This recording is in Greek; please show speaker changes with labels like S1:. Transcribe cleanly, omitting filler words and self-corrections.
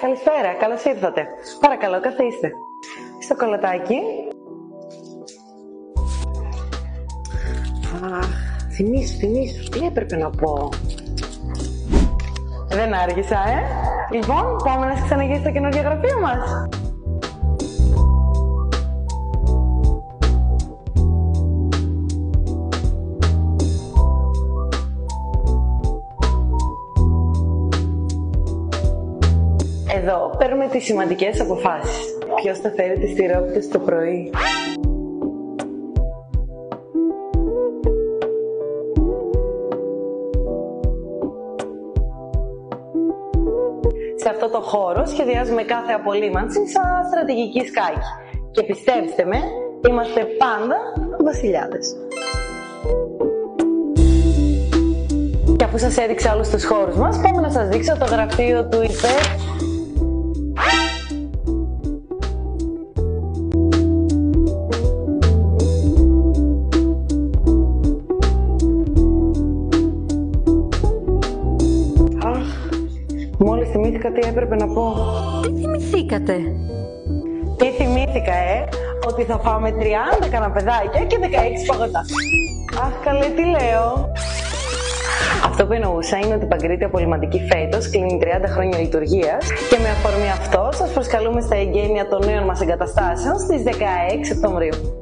S1: Καλησπέρα, καλώς ήρθατε. Παρακαλώ, καθίστε. Στο κολοτάκι. Θυμήσου, τι έπρεπε να πω. Δεν άργησα, Λοιπόν, πάμε να ξαναγείς στο καινούργιο γραφείο μας. Εδώ παίρνουμε τις σημαντικές αποφάσεις. Ποιος θα φέρει τις τυρόπιτες το πρωί. Σε αυτό το χώρο σχεδιάζουμε κάθε απολύμανση σαν στρατηγική σκάκι. Και πιστέψτε με, είμαστε πάντα βασιλιάδες. Και αφού σας έδειξα όλους τους χώρους μας, πάμε να σας δείξω το γραφείο του Μόλις θυμήθηκα τι έπρεπε να πω.
S2: Τι θυμηθήκατε?
S1: Τι θυμήθηκα, ότι θα φάμε 30 καναπεδάκια και 16 παγωτά. Αχ, καλέ, τι λέω. Αυτό που εννοούσα είναι ότι η Παγκρίτια Απολυμαντική φέτος κλείνει 30 χρόνια λειτουργίας και με αφορμή αυτό σας προσκαλούμε στα εγγένεια των νέων μας εγκαταστάσεων στις 16 Οκτωβρίου.